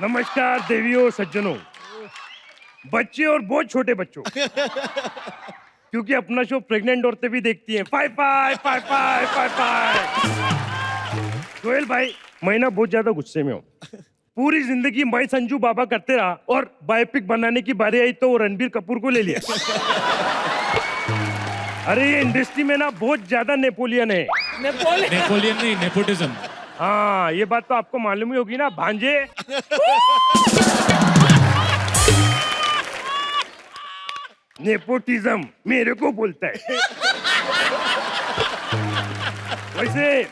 नमस्कार देवियों सज्जनों, बच्चे और बहुत छोटे बच्चों, क्योंकि अपना शो प्रेग्नेंट औरतें भी देखती हैं। Five five five five five five. Sohail भाई, मैं ना बहुत ज्यादा गुस्से में हूँ। पूरी जिंदगी मैं संजू बाबा करते रहा और बायोपिक बनाने की बारी आई तो रणबीर कपूर को ले लिया। अरे ये इंडस्ट्री में ना बहुत ज्यादा नेपोलियन है। नेपोलियन नहीं, नेपोटिज्म। हाँ, ये बात तो आपको मालूम ही होगी ना भांजे। नेपोटिज्म मेरे को बोलता है। वैसे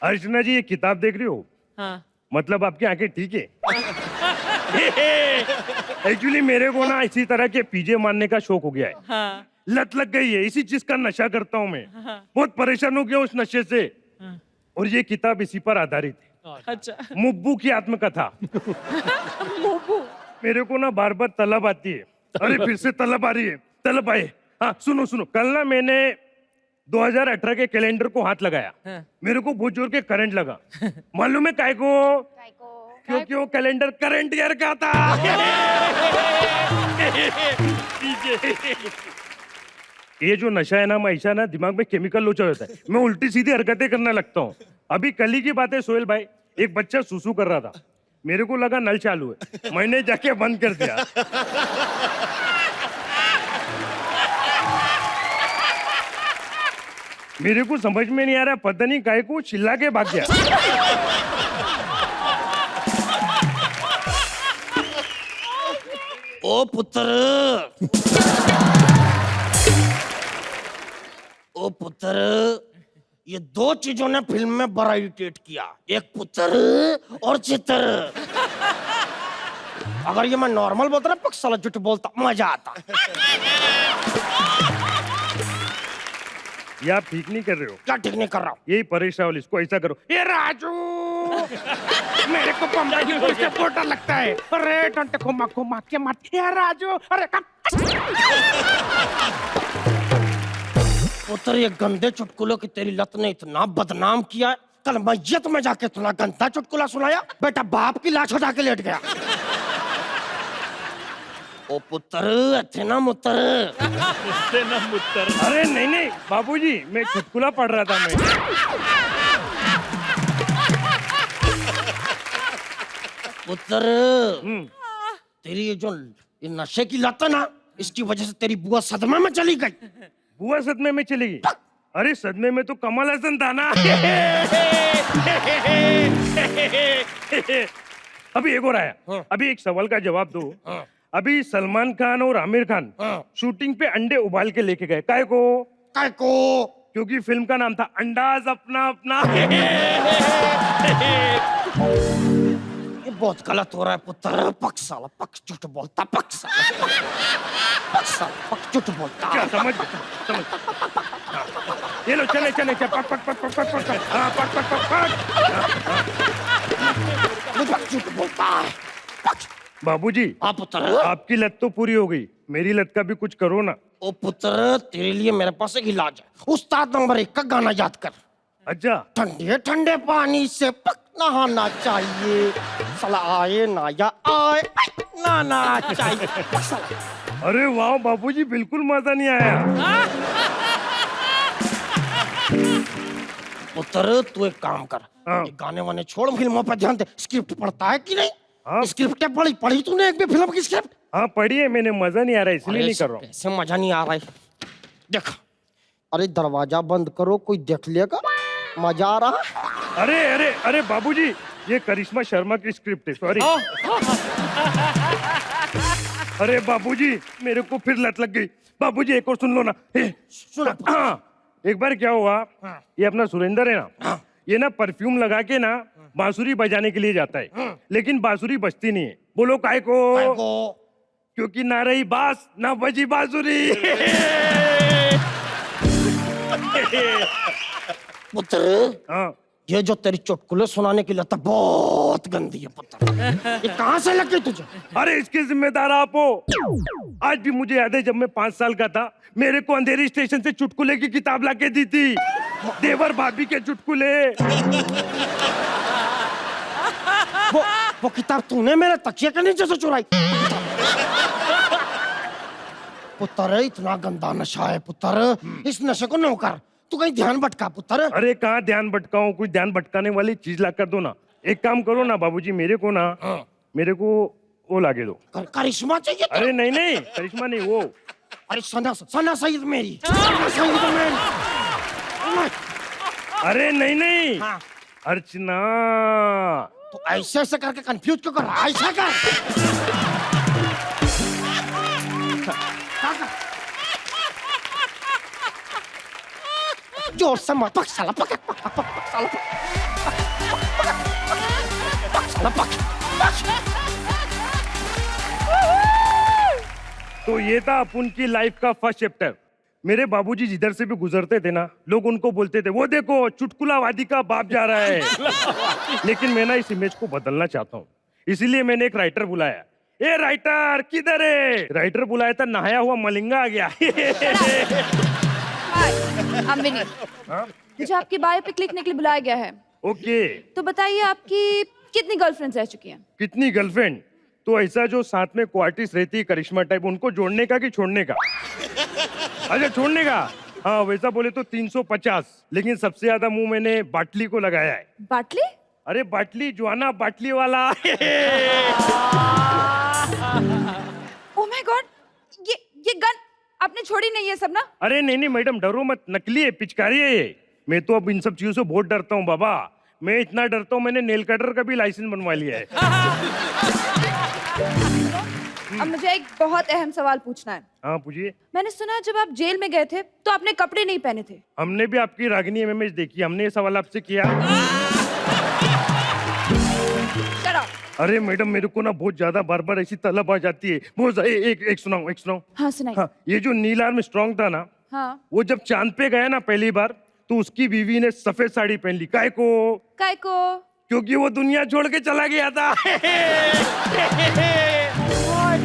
अर्चना जी, ये किताब देख रही हो? हाँ। मतलब आपकी आंखें ठीक है? एक्चुअली मेरे को ना इसी तरह के पीजे मारने का शौक हो गया है। हाँ। लत लग गई है, इसी चीज का नशा करता हूँ मैं। हाँ। बहुत परेशान हो गया उस नशे से। हाँ। और ये किताब इसी पर आधारित है। अच्छा। मुब्बू की आत्मकथा। मेरे को ना बार बार तलब आती है। अरे फिर से तलब आ रही है, तलब आए। हाँ सुनो सुनो, कल ना मैंने 2018 के कैलेंडर को हाथ लगाया। हाँ। मेरे को बहुत जोर के करंट लगा। मालूम है काय को? क्योंकि वो कैलेंडर करंट ईयर का था। ये जो नशा है ना, मैं ऐसा ना दिमाग में केमिकल लोचा होता है, मैं उल्टी सीधी हरकतें करने लगता हूँ। अभी कल ही की बात है सोहेल भाई, एक बच्चा सुसु कर रहा था, मेरे को लगा नल चालू है, मैंने जाके बंद कर दिया। मेरे को समझ में नहीं आ रहा, पता नहीं काय को चिल्ला के भाग गया। ओ पुत्र, ओ पुत्र, ये दो चीजों ने फिल्म में बड़ा इरिटेट किया, एक पुत्र और चित्र। अगर ये मैं नॉर्मल बोलता ना, पक्सला झूठ बोलता, मजा आता। ये आप ठीक नहीं कर रहे हो। क्या ठीक नहीं कर रहा हूँ? यही परेशान, इसको ऐसा करो, ये राजू मेरे को बम्बई की पुलिस से पोटा लगता है। अरे टंटे को मार के मारते हैं राजू। अरे पुत्र, ये गंदे चुटकुलों की तेरी लत ने इतना बदनाम किया है, कल मस्जिद में जाके इतना गंदा चुटकुला सुनाया, बेटा बाप की लाश उठा के लेट गया। ओ पुत्र, अच्छे ना मुत्र। अरे नहीं नहीं बाबूजी, मैं चुटकुला पढ़ रहा था। मैं पुत्र, तेरी ये जो ये नशे की लत है ना, इसकी वजह से तेरी बुआ सदमे में चली गई। बुआ सदमे में चली गई? अरे सदमे में तो कमल हसन था ना। अभी एक और आया। हाँ। अभी एक सवाल का जवाब दो। हाँ। अभी सलमान खान और आमिर खान हाँ। शूटिंग पे अंडे उबाल के लेके गए, काय को? काय को? क्योंकि फिल्म का नाम था अंडाज अपना अपना। ये बहुत गलत हो रहा है पुत्र। पक साला, पक झूठ बोलता, पक साला, पक साला, पक झूठ बोलता। क्या समझ समझ? हाँ। ये लो, चले चले चले, पक पक पक पक पक पक, हाँ, पक पक पक पक। पक झूठ बोलता है, पक। बाबूजी, हाँ पुत्र। आपकी लत तो पूरी हो गई, मेरी लत का भी कुछ करो ना। ओ पुत्र, तेरे लिए मेरे पास एक इलाज है। उस्ताद नंबर 1 का गाना याद कर। अच्छा, ठंडे ठंडे पानी से पक नहाना चाहिए, साला आए ना या आए नहाना चाहिए, पक साला। अरे वाह बाबूजी, बिल्कुल मजा नहीं आया। पुत्र, तू एक काम कर, हाँ। ये गाने वाने छोड़, फिल्मों पर ध्यान दे। स्क्रिप्ट पढ़ता है कि नहीं? हाँ। स्क्रिप्ट क्या पढ़ी तूने एक भी फिल्म की स्क्रिप्ट? हाँ पढ़ी है मैंने, मजा नहीं आ रहा है इसलिए नहीं कर रहा हूँ। ऐसे मजा नहीं आ रहा है। देख, अरे दरवाजा बंद करो, कोई देख लेगा। मजा आ रहा है? अरे अरे अरे बाबूजी, ये करिश्मा शर्मा की स्क्रिप्ट है, सॉरी। अरे बाबूजी, मेरे को फिर लत लग गई। बाबूजी एक और सुन लो ना। सुना। हाँ, एक बार क्या हुआ, हाँ। ये अपना सुरेंद्र है ना, हाँ। ये ना परफ्यूम लगा के ना बांसुरी बजाने के लिए जाता है, लेकिन बांसुरी बजती नहीं है। बोलो काय को? काय को? क्योंकि ना रही बांस ना बजी बांसुरी। पुत्र, हाँ, ये जो तेरी चुटकुले सुनाने की लत बहुत गंदी है पुत्र। ये कहाँ से लग गई तुझे? अरे इसके जिम्मेदार आप हो। आज भी मुझे याद है, जब मैं 5 साल का था, मेरे को अंधेरी स्टेशन से चुटकुले की किताब लाके दी थी। देवर भाभी के चुटकुले। वो किताब तूने मेरे तकिए के नीचे से चुराई। पुत्र इतना गंदा नशा है पुत्र, इस नशे को न कर, तू कहीं ध्यान भटका पुत्र। अरे कहाँ ध्यान भटकाऊं, कोई ध्यान भटकाने वाली चीज ला कर दो ना। एक काम करो ना बाबूजी, मेरे को वो लागे दो। करिश्मा चाहिए तो? अरे नहीं नहीं, करिश्मा नहीं, वो अरे सना सईद मेरी, सना सईद मेरी। अरे नहीं नहीं, हाँ। अर्चना। तो ऐसे ऐसे करके कंफ्यूज क्यों कर रहा है? ऐसा कर। जोर से मत पक साला, पक साला, पक। तो ये था अपन की लाइफ का फर्स्ट चैप्टर। मेरे बाबूजी जिधर से भी गुजरते थे ना, लोग उनको बोलते थे, वो देखो चुटकुलावादी का बाप जा रहा है। लेकिन मैं ना इस इमेज को बदलना चाहता हूँ, इसीलिए मैंने एक राइटर बुलाया। ए राइटर किधर है? राइटर बुलाया था, नहाया हुआ मलिंगा आ गया। हाय, I'm विनी। मुझे आपकी बायोपिक लिखने के लिए बुलाया गया है। ओके। तो बताइए आपकी कितनी गर्लफ्रेंड्स रह चुकी हैं? कितनी गर्लफ्रेंड? तो ऐसा जो साथ में क्वार्टिस रहती है करिश्मा टाइप, उनको जोड़ने का कि छोड़ने का? अच्छा छोड़ने का। हाँ वैसा बोले तो 350, लेकिन सबसे ज्यादा मुंह मैंने बाटली को लगाया है। बाटली? अरे बाटली, ज्वाना बाटली वाला। ओह माय गॉड, ये गन आपने छोड़ी नहीं है सब ना? अरे नहीं नहीं मैडम, डरो मत, नकली है, पिचकारी है ये। मैं तो अब इन सब चीजों से बहुत डरता हूँ बाबा। मैं इतना डरता हूँ, मैंने नेल कटर का भी लाइसेंस बनवा लिया है। अब मुझे एक बहुत अहम सवाल पूछना है। हाँ पूछिए। मैंने सुना है जब आप जेल में गए थे तो आपने कपड़े नहीं पहने थे। हमने भी आपकी रागिनी एमएमएस देखी, हमने ये सवाल आपसे किया। Shut up। अरे मैडम, मेरे को ना बहुत ज्यादा बार बार ऐसी तलब आ जाती है। बहुत एक सुनाओ। हाँ सुनाइए। हाँ, ये जो नील आर्मस्ट्रांग था ना, हाँ। वो जब चांद पे गया ना पहली बार, तो उसकी बीवी ने सफेद साड़ी पहन ली। काय को? क्योंकि वो दुनिया छोड़ के चला गया था। और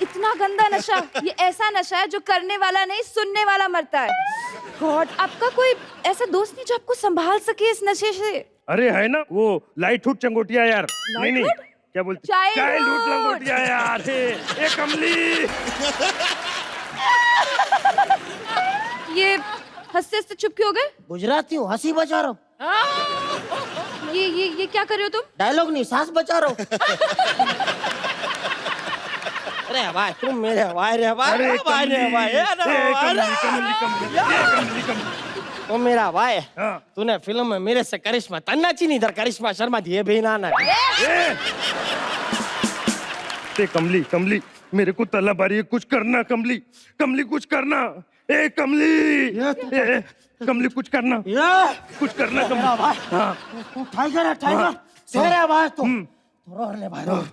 इतना गंदा नशा, ये ऐसा नशा है जो करने वाला नहीं सुनने वाला मरता है। गॉड, आपका कोई ऐसा दोस्त नहीं जो आपको संभाल सके इस नशे से? अरे है ना वो लाइटहुड चंगोटिया यार। नहीं क्या बोलते? चाइल्डहुड लंगोटिया यार। ए कमली। ये हंसते हंसते चुप क्यों हो गए? गुजराती हूँ, हंसी बचा रहा हूँ। ये क्या कर रहे हो तुम? डायलॉग नहीं, सांस बचा रहा हूँ। अरे भाई तुम मेरे भाई रे भाई, अरे भाई रे भाई, तो मेरा भाई। हाँ। तूने फिल्म में मेरे से करिश्मा तन्ना चीनी, इधर करिश्मा शर्मा दिए भी ना। कमली मेरे को तलब आ रही है, कुछ करना कमली कुछ करना। ए कमली, कमली कुछ करना कमली। हाँ। टाइगर शेर है भाई तू। रोर ले भाई रोर।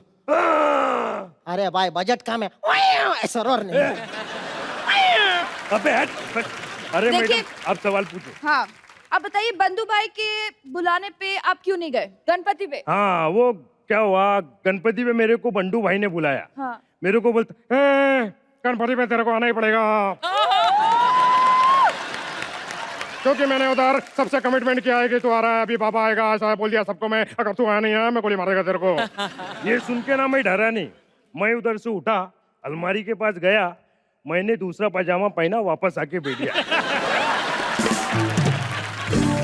अरे भाई बजट कम है, ऐसा रोर नहीं। अबे हट। अरे मैडम आप सवाल पूछो। हाँ, अब बताइए बंधु भाई के बुलाने पे आप क्यों नहीं गए? गणपति पे? हाँ वो क्या हुआ, गणपति पे मेरे को बंडू भाई ने बुलाया। हाँ। मेरे को बोलता, गणपति पे तेरे को आना ही पड़ेगा, क्योंकि मैंने उधर सबसे कमिटमेंट किया है कि तू आ रहा है, अभी पापा आएगा, ऐसा बोल दिया सबको मैं, अगर तू आया नहीं है मैं गोली मारेगा तेरे को। ये सुन के ना मैं डरा नहीं, मैं उधर से उठा, अलमारी के पास गया, मैंने दूसरा पजामा पहना, वापस आके बैठ गया।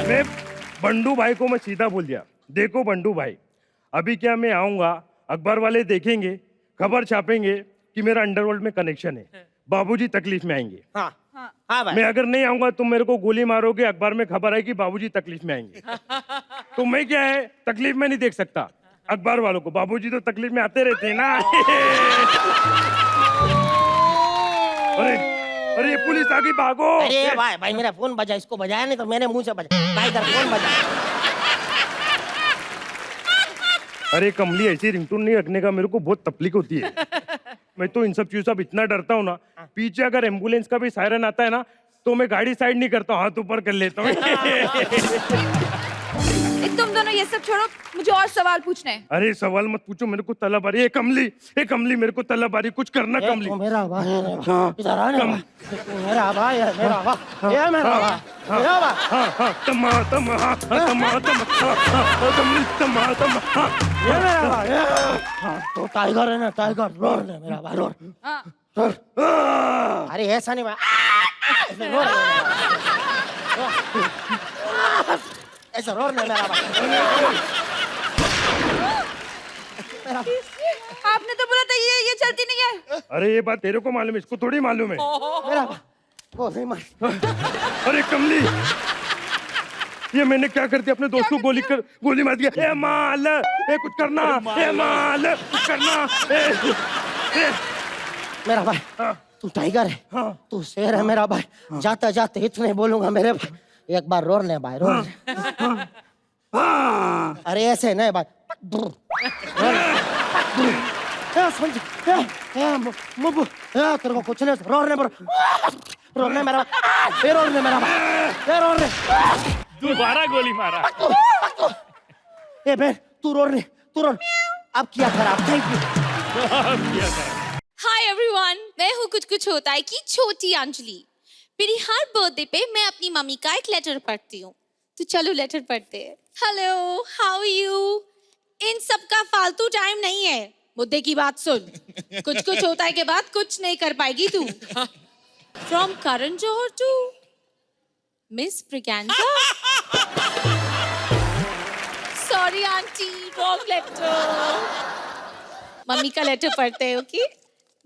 मैं बंडू भाई को मैं सीधा बोल दिया, देखो बंडू भाई, अभी क्या मैं आऊंगा, अखबार वाले देखेंगे, खबर छापेंगे कि मेरा अंडरवर्ल्ड में कनेक्शन है, बाबूजी तकलीफ में आएंगे। हाँ हाँ भाई। मैं अगर नहीं आऊंगा तुम मेरे को गोली मारोगे, अखबार में खबर है कि बाबूजी तकलीफ में आएंगे। तो मैं क्या है, तकलीफ में नहीं देख सकता अखबार वालों को, बाबूजी तो तकलीफ में आते रहते हैं ना। अरे पुलिस आ गई, भागो। अरे भाई मेरा फोन बजा, इसको बजाया नहीं तो मेरे मुंह से बजा। भाई इधर फोन बजा। अरे कमली, ऐसी रिंगटोन नहीं रखने का, मेरे को बहुत तकलीफ होती है। मैं तो इन सब चीजों से इतना डरता हूँ ना, पीछे अगर एम्बुलेंस का भी सायरन आता है ना, तो मैं गाड़ी साइड नहीं करता हूँ, हाथ ऊपर कर लेता हूँ। तुम दोनों ये सब छोड़ो, मुझे और सवाल पूछने हैं। अरे सवाल मत पूछो, मेरे को तलब आ रही है। कमली मेरे को तलब आ रही है, कुछ करना कमली। तू मेरा भाई है, इधर आ ना, तू मेरा भाई है, मेरा भाई, ये मेरा भाई, मेरा भाई। हाँ तमा ये मेरा भाई, तो टाइगर है ना, टाइगर, रोर ने मेरा भाई, रोर। अरे ऐसा नहीं भाई, रोर ने मेरा भाई। ऐसा रोर ने मेरा भाई। आपने तो बोला था ये चलती नहीं है। अरे ये बात तेरे को मालूम है, इसको थोड़ी मालूम है। मेरा भाई, वो नहीं मार। अरे कमली, ये मैंने क्या कर दिया? अपने दोस्त को गोली मार दिया। ए माल, ए कुछ करना, ए माल कुछ करना। मेरा भाई, तू टाइगर है, तू शेर है मेरा भाई। जाते जाते इतने बोलूंगा मेरे भाई, एक बार रोने भाई, रोने। अरे ऐसे नहीं भाई, तेरे को कुछ नहीं, रोने मेरा भाई, रोने मेरा भाई, रोने। दोबारा गोली मारा। ए बहन, तू रोने, अब क्या करा? Thank you. हाय एवरीवन, मैं हूँ कुछ कुछ होता है की छोटी अंजलि। मेरी हर बर्थडे पे मैं अपनी मम्मी का एक लेटर पढ़ती हूँ, तो चलो लेटर पढ़ते हैं। Hello, how are you? इन सब का फालतू टाइम नहीं है, मुद्दे की बात सुन। कुछ कुछ होता है के बाद कुछ नहीं कर पाएगी तू। From Karan Johar to Miss Braganza. Sorry auntie, wrong letter. मम्मी का लेटर पढ़ते हैं, ओके?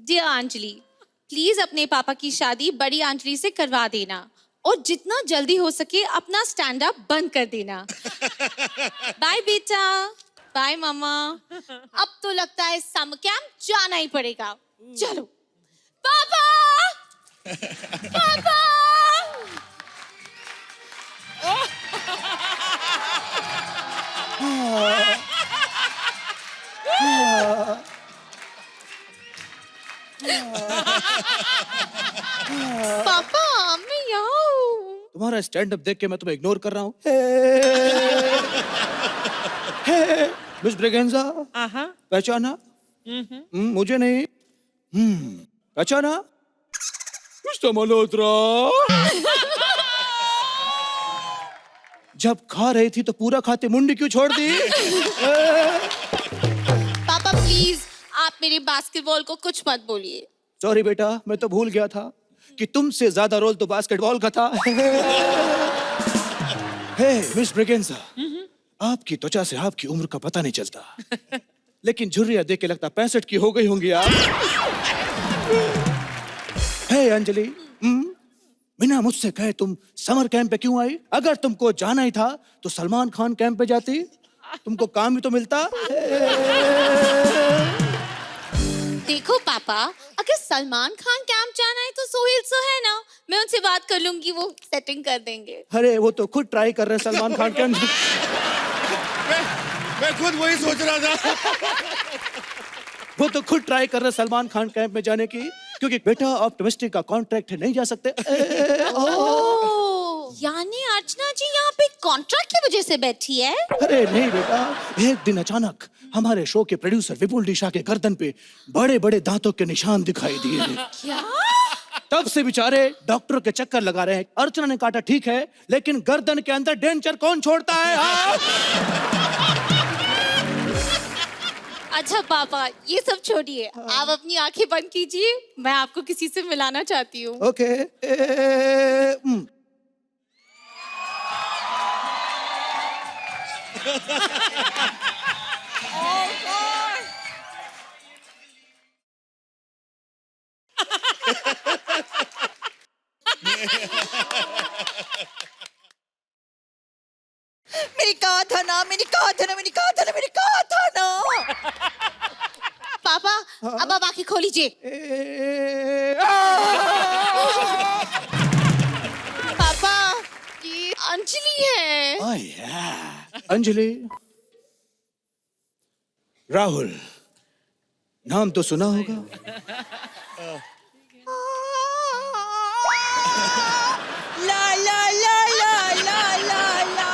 डियर अंजलि, प्लीज अपने पापा की शादी बड़ी अंजलि से करवा देना और जितना जल्दी हो सके अपना स्टैंड अप बंद कर देना। बाय बेटा, बाय मामा। अब तो लगता है समर कैंप जाना ही पड़ेगा। चलो पापा, पापा। पापा मैं यहाँ हूँ। तुम्हारा स्टैंड अप देख के मैं तुम्हें इग्नोर कर रहा हूँ। मिस ब्रिगेंजा, पहचाना? मुझे नहीं। पहचाना? मिस्टर मल्होत्रा। जब खा रही थी तो पूरा खाते मुंडी क्यों छोड़ दी? पापा प्लीज आप मेरे बास्केटबॉल को कुछ मत बोलिए। सॉरी बेटा, मैं तो भूल गया था कि तुमसे ज्यादा रोल तो बास्केटबॉल का था। हे मिस ब्रिगेंजा, आपकी त्वचा से आपकी उम्र का पता नहीं चलता, लेकिन झुर्रियां देख के लगता 65 की हो गई होंगी आप। हे अंजलि, बिना मुझसे कहे तुम समर कैंप पे क्यों आई? अगर तुमको जाना ही था तो सलमान खान कैंप पे जाती, तुमको काम भी तो मिलता। देखो पापा, अगर सलमान खान कैंप जाना है तो सोहेल सर है ना, मैं उनसे बात कर लूंगी, वो सेटिंग कर देंगे। अरे वो तो खुद ट्राई कर रहे हैं सलमान खान कैंप। मैं खुद वही सोच रहा था। वो तो खुद ट्राई कर रहे हैं सलमान खान कैंप में जाने की, क्योंकि बेटा ऑप्टिमिस्टिक का कॉन्ट्रैक्ट है, नहीं जा सकते। यानी अर्चना जी यहाँ पे कॉन्ट्रैक्ट की वजह से बैठी है? अरे नहीं बेटा, एक दिन अचानक हमारे शो के प्रोड्यूसर विपुल डिशा के गर्दन पे बड़े बड़े दांतों के निशान दिखाई दिए। क्या? तब से बेचारे डॉक्टर के चक्कर लगा रहे हैं। अर्चना ने काटा ठीक है, लेकिन गर्दन के अंदर डेंचर कौन छोड़ता है? अच्छा पापा, ये सब छोड़िए, आप अपनी आंखें बंद कीजिए, मैं आपको किसी से मिलाना चाहती हूँ। ओके। मेरी कहा था ना, पापा अब आप आंखें खोलीजिए। पापा ये अंजलि है। अंजलि, राहुल नाम तो सुना होगा। ला ला ला ला ला ला ला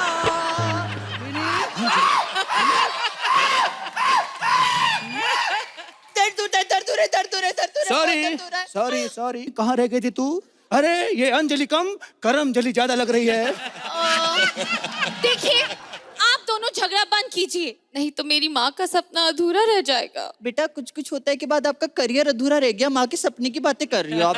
सॉरी सॉरी, कहाँ रह गई थी तू? अरे ये अंजलि कम करम जली ज्यादा लग रही है। देखिए, आप दोनों झगड़ा बंद कीजिए, नहीं तो मेरी माँ का सपना अधूरा रह जाएगा। बेटा कुछ कुछ होता है के बाद आपका करियर अधूरा रह गया, माँ के सपने की बातें कर रही हो आप।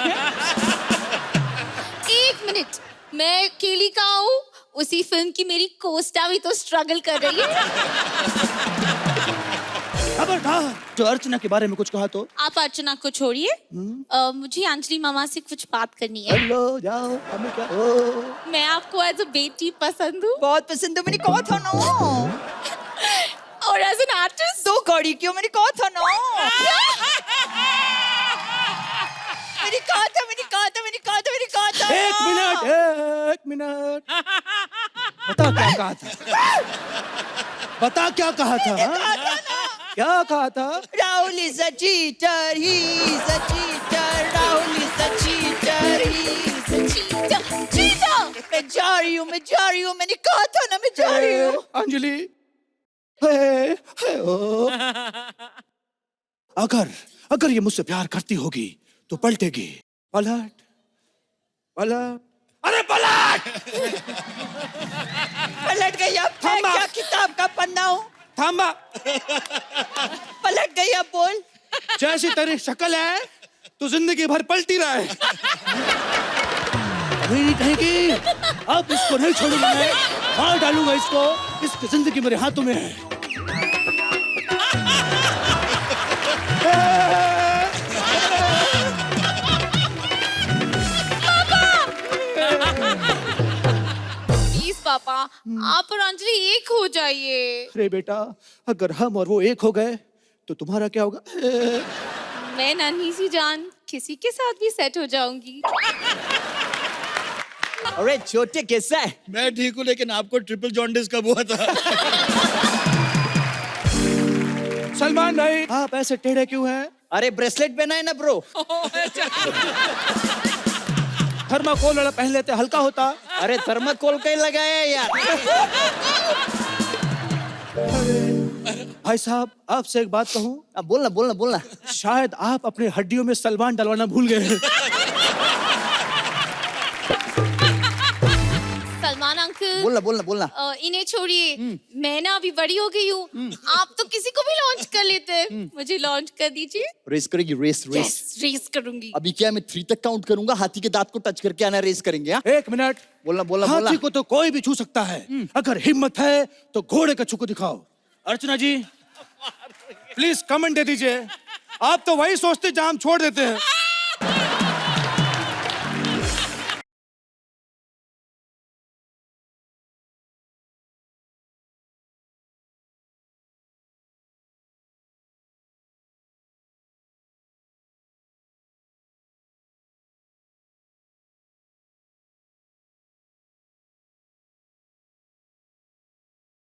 एक मिनट, मैं अकेली कहाँ हूँ? उसी फिल्म की मेरी कोस्टा भी तो स्ट्रगल कर रही है। खबरदार, जो अर्चना के बारे में कुछ कहा तो। आप अर्चना को छोड़िए, मुझे अंजलि मामा से कुछ बात करनी है। हेलो, जाओ, हमें क्या? ओ, मैं आपको एज अ बेटी पसंद हूँ बहुत पसंद है, मैंने कहा था ना। और एज एन आर्टिस्ट दो कौड़ी क्यों, मैंने कहा था ना। मैंने कहा था, मैंने कहा था, मैंने कहा था, मैंने कहा था। एक मिनट। बता क्या कहा था? बता क्या कहा था? हाँ? क्या कहा था? Rahul is a cheater, he is a cheater. Rahul is a cheater, he is a cheater. Cheater. मैं जा रही हूँ, मैं जा रही हूँ, मैंने कहा था ना मैं जा रही हूँ। अंजलि, ओ। अगर ये मुझसे प्यार करती होगी तो पलटेगी। पलट, पलट, अरे पलट! पलट गई अब, मैं थामा। क्या किताब का पन्ना हूँ? थामा, पलट गई अब, बोल। जैसी तेरी शक्ल है तो जिंदगी भर पलटी रहा है। नहीं कहेगी, अब इसको नहीं छोड़ूंगा मैं, मार डालूंगा इसको, इसकी जिंदगी मेरे हाथों में है। प्लीज पापा, आप और अंजलि एक हो जाइए। अरे बेटा, अगर हम और वो एक हो गए तो तुम्हारा क्या होगा? मैं नन्ही सी जान किसी के साथ भी सेट हो जाऊंगी। अरे छोटे कैसा है? मैं ठीक हूँ, लेकिन आपको ट्रिपल जॉन्डिस कब हुआ था? सलमान नहीं, आप ऐसे टेढ़े क्यों हैं? अरे ब्रेसलेट पहना है ना ब्रो। थर्माकोल वाला पहन लेते, हल्का होता। अरे थर्माकोल का ही लगाया है यार। भाई साहब, आपसे एक बात कहूं? अब बोलना बोलना बोलना। शायद आप अपने हड्डियों में सलमान डलवाना भूल गए। सलमान अंकल, बोलना बोलना बोलना। इन्हें छोड़िए, मैं ना अभी बड़ी हो गई हूँ। आप तो किसी को भी लॉन्च कर लेते हैं, मुझे लॉन्च कर दीजिए। रेस करेगी, रेस रेस। रेस करूंगी। अभी क्या, मैं 3 तक काउंट करूंगा, हाथी के दांत को टच करके आना, रेस करेंगे। हाँ? एक मिनट, बोलना बोलना बोलना। हाथी को तो कोई भी छू सकता है, अगर हिम्मत है तो घोड़े का छू को दिखाओ। अर्चना जी, प्लीज कमेंट दे दीजिए। आप तो वही सोचते जहां हम छोड़ देते हैं।